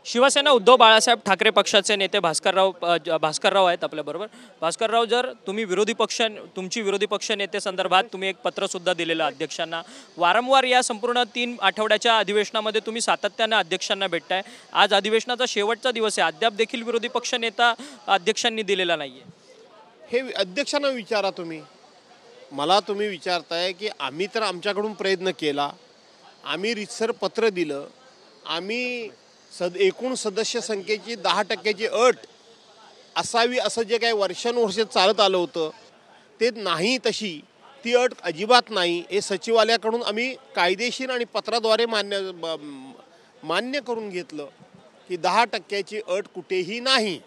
शिवसेना उद्धव बाळासाहेब ठाकरे पक्षाचे नेते भास्करराव आहेत आपल्याबरोबर। भास्करराव, जर तुम्ही तुमची विरोधी पक्ष नेते संदर्भात तुम्ही एक पत्र सुद्धा दिलेलं अध्यक्षांना, वारंवार या संपूर्ण 3 आठवड्याच्या अधिवेशनामध्ये तुम्ही सातत्याने अध्यक्षांना भेटताय। आज अधिवेशनाचा शेवटचा दिवस आहे, अद्याप देखील विरोधी पक्ष नेता अध्यक्षांनी दिलेला नाहीये। हे अध्यक्षांना विचारा तुम्ही, मला तुम्ही विचारताय की आम्ही तर आमच्याकडून प्रयत्न केला, आम्ही रितसर पत्र दिलं, आम्ही एकूण सदस्य संख्येची 10% अट असावी असं जे काही वर्षानुवर्षे चालत आलं होतं ते नाही, तशी ती अट अजिबात नाही। हे सचिवालयाकडून आम्ही कायदेशीर आणि पत्राद्वारे मान्य करून घेतलं की 10%ची अट कुठेही नाही,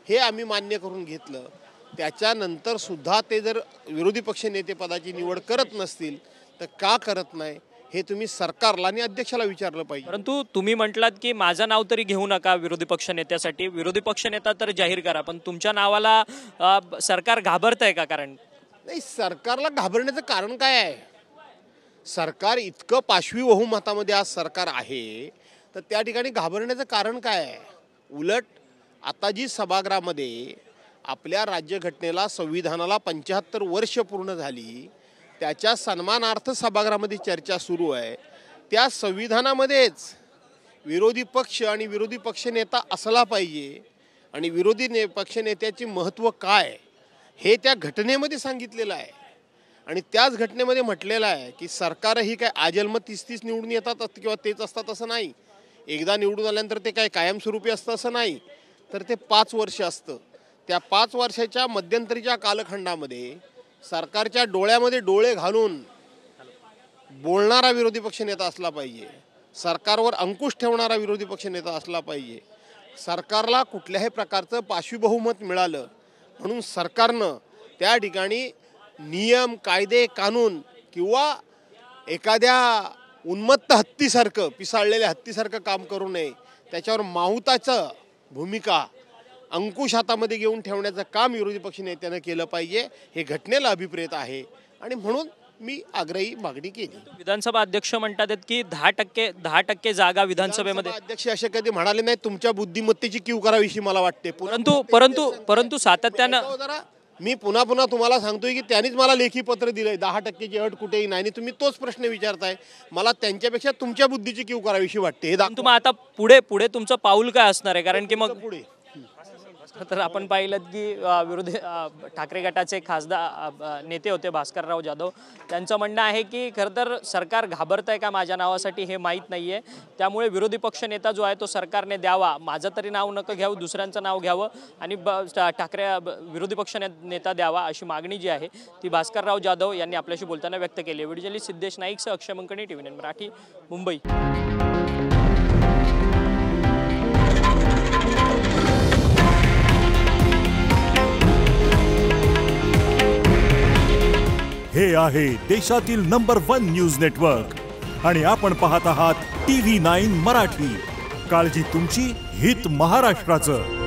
हे आम्ही मान्य करून घेतलं। त्याच्यानंतर सुद्धा ते जर विरोधी पक्ष नेतेपदाची निवड करत नसतील तर का करत नाही हे तुम्ही सरकारला आणि अध्यक्षाला विचारलं पाहिजे। परंतु तुम्ही म्हटलात की माझं नाव तरी घेऊ नका विरोधी पक्ष नेत्यासाठी, विरोधी पक्ष नेता तर जाहीर करा, पण तुमच्या नावाला सरकार घाबरतंय का? कारण नाही, सरकारला घाबरण्याचं कारण काय आहे? सरकार इतकं पाशवी बहुमतामध्ये आज सरकार आहे, तर त्या ठिकाणी घाबरण्याचं कारण काय आहे? उलट आता जी सभागृहामध्ये आपल्या राज्यघटनेला, संविधानाला 75 वर्ष पूर्ण झाली, त्याच्या सन्मानार्थ सभागृहामध्ये चर्चा सुरू आहे। त्या संविधानामध्येच विरोधी पक्ष आणि विरोधी पक्षनेता असला पाहिजे आणि विरोधी पक्षनेत्याचे महत्त्व काय हे त्या घटनेमध्ये सांगितलेलं आहे। आणि त्याच घटनेमध्ये म्हटलेलं आहे की सरकारही काय आजन्म 30 निवडून येतात किंवा तेच असतात असं नाही, एकदा निवडून आल्यानंतर ते काय कायमस्वरूपी असतं असं नाही, तर ते 5 वर्ष असतं। त्या 5 वर्षाच्या मध्यंतरीच्या कालखंडामध्ये सरकारच्या डोळ्यामध्ये डोळे घालून बोलणारा विरोधी पक्षनेता असला पाहिजे, सरकारवर अंकुश ठेवणारा विरोधी पक्षनेता असला पाहिजे। सरकारला कुठल्याही प्रकारचं पाशवी बहुमत मिळालं म्हणून सरकारनं त्या ठिकाणी नियम, कायदे, कानून किंवा एखाद्या उन्मत्त हत्तीसारखं, पिसाळलेल्या हत्तीसारखं काम करू नये। त्याच्यावर माहुताचं भूमिका अंकुश हातामध्ये घेऊन ठेवण्याचं काम विरोधी पक्ष नेत्यानं केलं पाहिजे, हे घटनेला अभिप्रेत आहे आणि म्हणून मी आग्रही मागणी केली। विधानसभा अध्यक्ष म्हणतात की 10% जागा विधानसभेमध्ये, अध्यक्ष असे कधी म्हणाले नाही। तुमच्या बुद्धिमत्तेची कीव करावीशी मला वाटते। परंतु सातत्यानं मी पुन्हा पुन्हा सांगतोय की त्यांनीच मला लेखी पत्र दिलंय 10%ची अट कुठेही नाही, आणि तुम्ही तोच प्रश्न विचारताय। मला त्यांच्यापेक्षा तुमच्या बुद्धीची कीव करावीशी वाटते। तुम्ही आता पुढे तुमचं पाऊल काय असणार आहे? कारण की मग पुढे तर आपण पाहिलं की विरोधी ठाकरे गटाचे खासदार नेते होते भास्करराव जाधव, त्यांचं म्हणणं आहे की खरं तर सरकार घाबरत आहे का माझ्या नावासाठी हे माहीत नाही आहे, त्यामुळे विरोधी पक्ष नेता जो आहे तो सरकारने द्यावा, माझं तरी नाव नको घ्यावं, दुसऱ्यांचं नाव घ्यावं आणि विरोधी पक्ष नेता द्यावा अशी मागणी जी आहे ती भास्करराव जाधव यांनी आपल्याशी बोलताना व्यक्त केली। व्हिडिओ जर्नलिस्ट सिद्धेश नाईकसह अक्षय मंकणी, TV9 मराठी, मुंबई। हे आहे देशातील नंबर 1 न्यूज नेटवर्क आणि आपण पाहत आहात TV9 मराठी। काळजी तुमची, हित महाराष्ट्राचं।